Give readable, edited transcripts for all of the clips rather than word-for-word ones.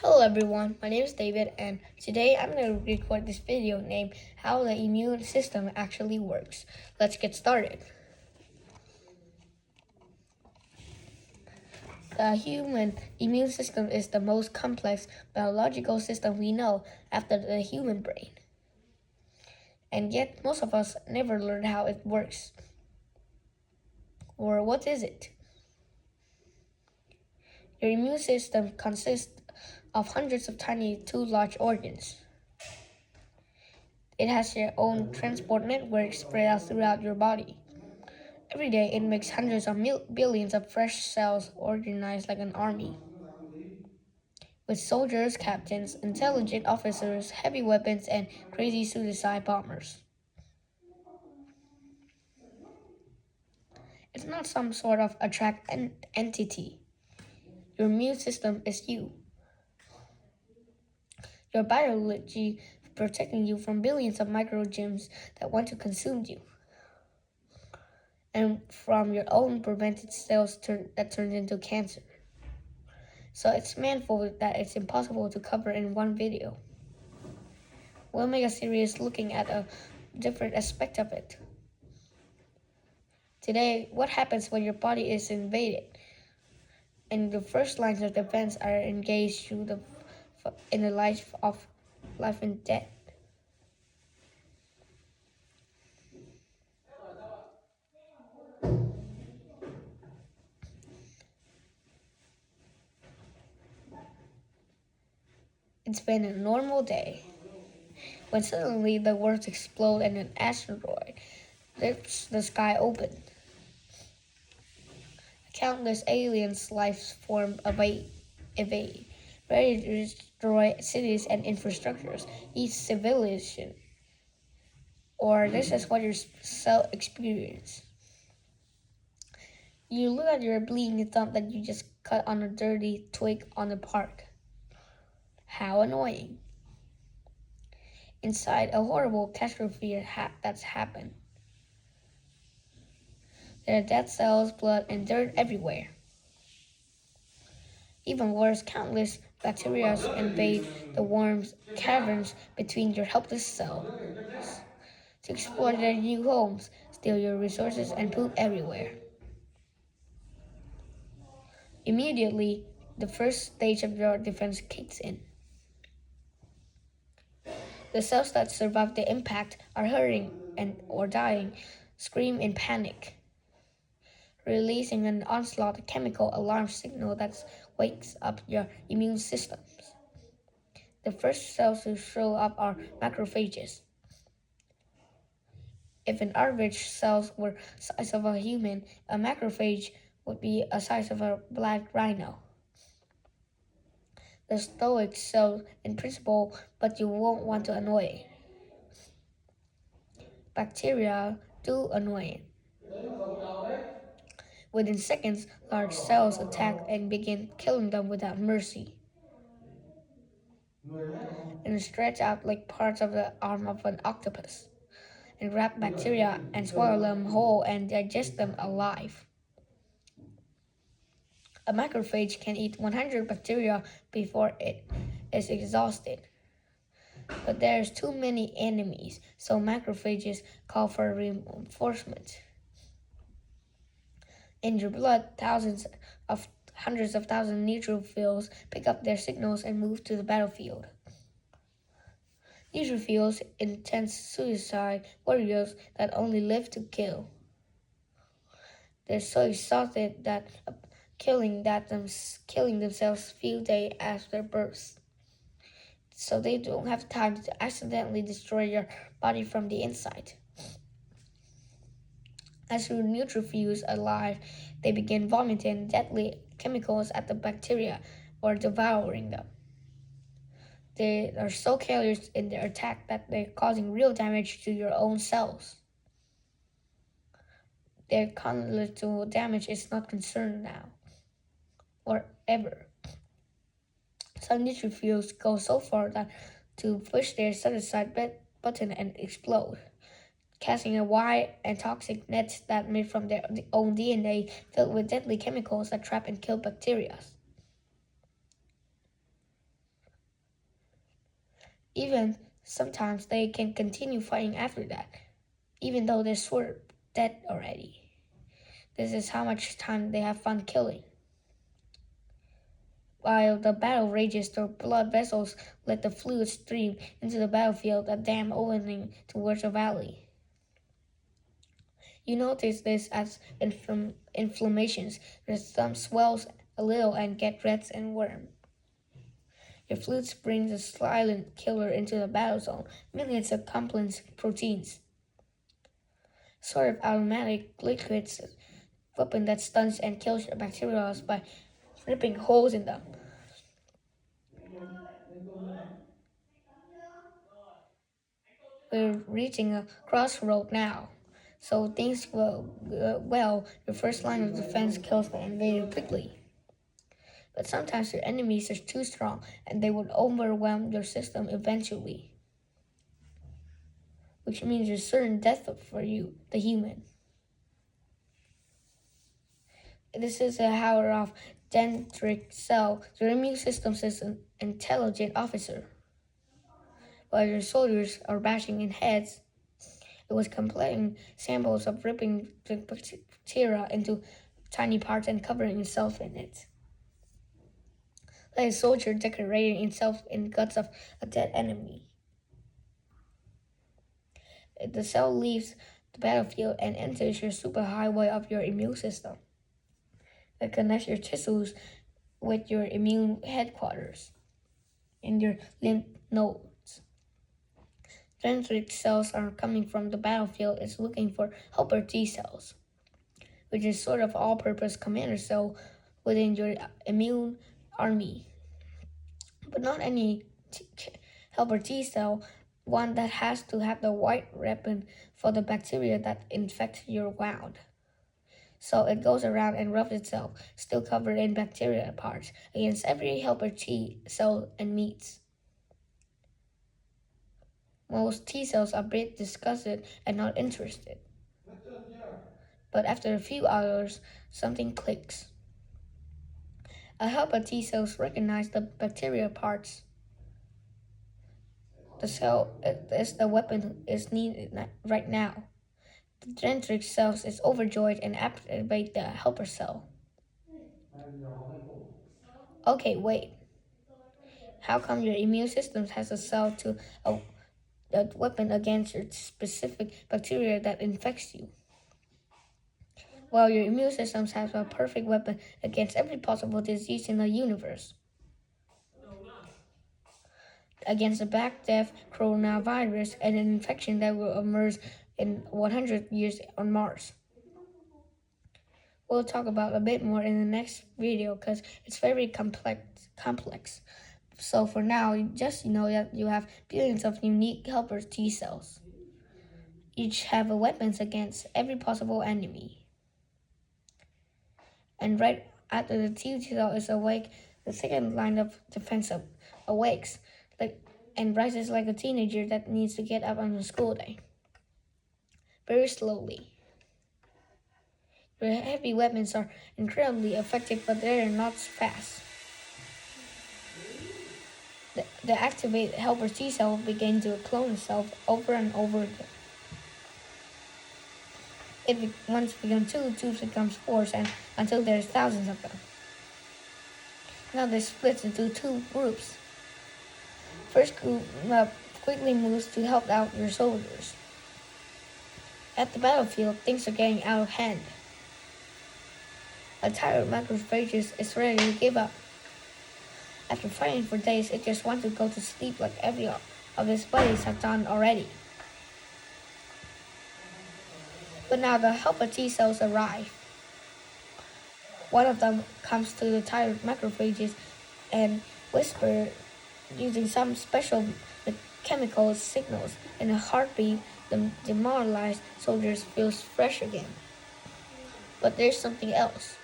Hello everyone, my name is David and today I'm going to record this video named How the Immune System Actually Works. Let's get started. The human immune system is the most complex biological system we know after the human brain. And yet most of us never learned how it works. Or what is it? Your immune system consists of hundreds of tiny two large organs. It has your own transport network spread out throughout your body. Every day, it makes hundreds of billions of fresh cells organized like an army, with soldiers, captains, intelligent officers, heavy weapons, and crazy suicide bombers. It's not some sort of abstract entity. Your immune system is you. Your biology protecting you from billions of microorganisms that want to consume you, and from your own prevented cells that turn into cancer. So it's manifold that it's impossible to cover in one video. We'll make a series looking at a different aspect of it. Today, what happens when your body is invaded and the first lines of defense are engaged through in the life and death. It's been a normal day when suddenly the world explodes and an asteroid rips the sky open. Countless aliens' life form evade, ready to destroy cities and infrastructures, each civilization. Or this is what your cell experience. You look at your bleeding thumb that you just cut on a dirty twig on the park. How annoying. Inside, a horrible catastrophe that's happened. There are dead cells, blood, and dirt everywhere. Even worse, countless bacteria invade the warm caverns between your helpless cells to explore their new homes, steal your resources, and poop everywhere. Immediately, the first stage of your defense kicks in. The cells that survive the impact are hurting or dying, scream in panic, releasing an onslaught chemical alarm signal that wakes up your immune systems. The first cells to show up are macrophages. If an average cell were the size of a human, a macrophage would be the size of a black rhino. The stoic cell in principle, but you won't want to annoy it. Bacteria do annoy it. Within seconds, large cells attack and begin killing them without mercy, and stretch out like parts of the arm of an octopus, and grab bacteria and swallow them whole and digest them alive. A macrophage can eat 100 bacteria before it is exhausted. But there's too many enemies, so macrophages call for reinforcement. In your blood, hundreds of thousands neutrophils pick up their signals and move to the battlefield. Neutrophils, intense suicide warriors that only live to kill. They're so exhausted that killing themselves few days after birth. So they don't have time to accidentally destroy your body from the inside. As your neutrophils are alive, they begin vomiting deadly chemicals at the bacteria or devouring them. They are so careless in their attack that they're causing real damage to your own cells. Their collateral damage is not concerned now or ever. Some neutrophils go so far that to push their set-aside button and explode, casting a wide and toxic net that made from their own DNA filled with deadly chemicals that trap and kill bacteria. Even sometimes they can continue fighting after that, even though they're sort of dead already. This is how much time they have fun killing. While the battle rages, their blood vessels let the fluid stream into the battlefield, a dam opening towards a valley. You notice this as inflammations. Your thumb swells a little and get red and warm. Your fluid brings a silent killer into the battle zone, millions of complex proteins. Sort of automatic liquids weapon that stuns and kills your bacteria by ripping holes in them. We're reaching a crossroad now. So things go well. Your first line of defense kills the invader quickly. But sometimes your enemies are too strong and they would overwhelm your system eventually. Which means there's certain death for you, the human. This is a power of dendritic cell. Your immune system is an intelligent officer. While your soldiers are bashing in heads, it was completing samples of ripping the bacteria into tiny parts and covering itself in it. Like a soldier decorating himself in the guts of a dead enemy. The cell leaves the battlefield and enters your superhighway of your immune system. It connects your tissues with your immune headquarters and your lymph nodes. Dendritic cells are coming from the battlefield is looking for helper T cells, which is sort of all-purpose commander cell within your immune army. But not any helper T cell, one that has to have the right weapon for the bacteria that infect your wound. So it goes around and rubs itself, still covered in bacteria parts, against every helper T cell and meets. Most T cells are a bit disgusted and not interested. But after a few hours, something clicks. A helper T cells recognize the bacteria parts. The cell is the weapon is needed right now. The dendritic cells is overjoyed and activate the helper cell. Okay, wait. How come your immune system has a cell to a weapon against your specific bacteria that infects you? Well, your immune system has a perfect weapon against every possible disease in the universe. Against the Black Death, coronavirus, and an infection that will emerge in 100 years on Mars. We'll talk about a bit more in the next video because it's very complex. So for now, just know that you have billions of unique helper T cells. Each have weapons against every possible enemy. And right after the T cell is awake, the second line of defense awakes and rises like a teenager that needs to get up on a school day. Very slowly. Your heavy weapons are incredibly effective, but they are not fast. The activated helper T cell begins to clone itself over and over again. Once it becomes two becomes four, and until there's thousands of them. Now they split into two groups. First group quickly moves to help out your soldiers. At the battlefield, things are getting out of hand. A tired macrophage is ready to give up. After fighting for days, it just wants to go to sleep like every of its buddies have done already. But now the helper T cells arrive. One of them comes to the tired macrophages and whispers using some special chemical signals. In a heartbeat, the demoralized soldiers feel fresh again. But there's something else.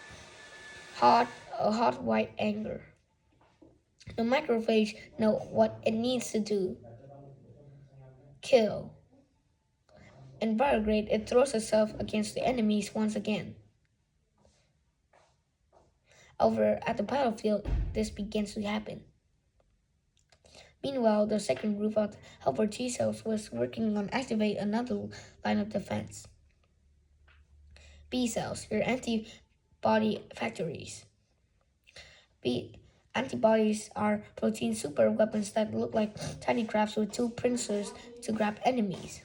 A hot white anger. The macrophage knows what it needs to do. Kill. Invigorated, it throws itself against the enemies once again. Over at the battlefield, this begins to happen. Meanwhile, the second group of helper T cells was working on activate another line of defense. B cells, your antibody factories. Antibodies are protein super weapons that look like tiny crabs with two pincers to grab enemies.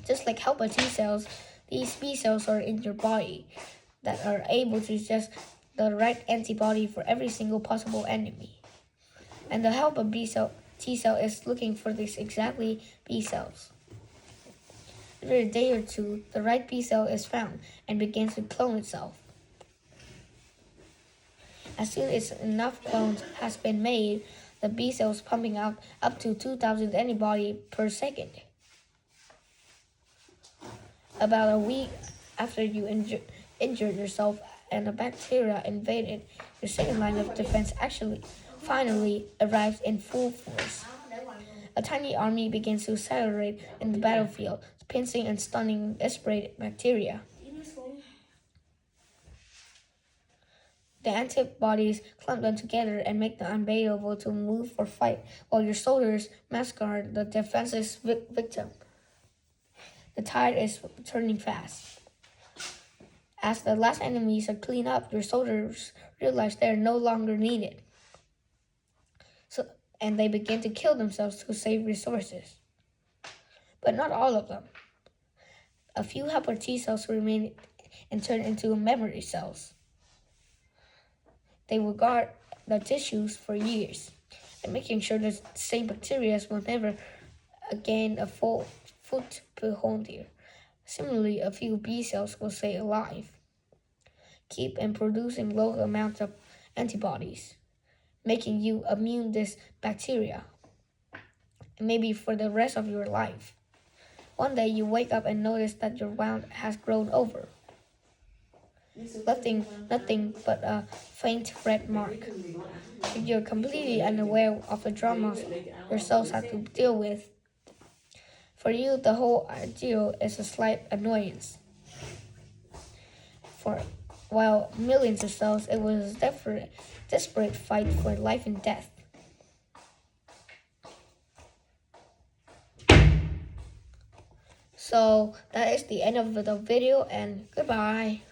Just like helper T cells, these B cells are in your body that are able to suggest the right antibody for every single possible enemy. And the helper T cell is looking for these exactly B cells. After a day or two, the right B cell is found and begins to clone itself. As soon as enough clones has been made, the B cells pumping out up to 2,000 antibody per second. About a week after you injured yourself and a bacteria invaded, your second line of defense finally arrives in full force. A tiny army begins to accelerate in the battlefield, pincing and stunning desperate bacteria. The antibodies clump them together and make them unable to move or fight, while your soldiers massacre the defenseless victim. The tide is turning fast. As the last enemies are cleaned up, your soldiers realize they are no longer needed. And they begin to kill themselves to save resources. But not all of them. A few helper T cells remain and turn into memory cells. They will guard the tissues for years, and making sure the same bacteria will never again a foothold here. Similarly, a few B cells will stay alive, keep and producing low amounts of antibodies, making you immune to this bacteria, and maybe for the rest of your life. One day you wake up and notice that your wound has grown over. Nothing but a faint red mark. You're completely unaware of the dramas your cells have to deal with. For you, the whole ordeal is a slight annoyance. While millions of cells, it was a desperate fight for life and death. So that is the end of the video, and goodbye.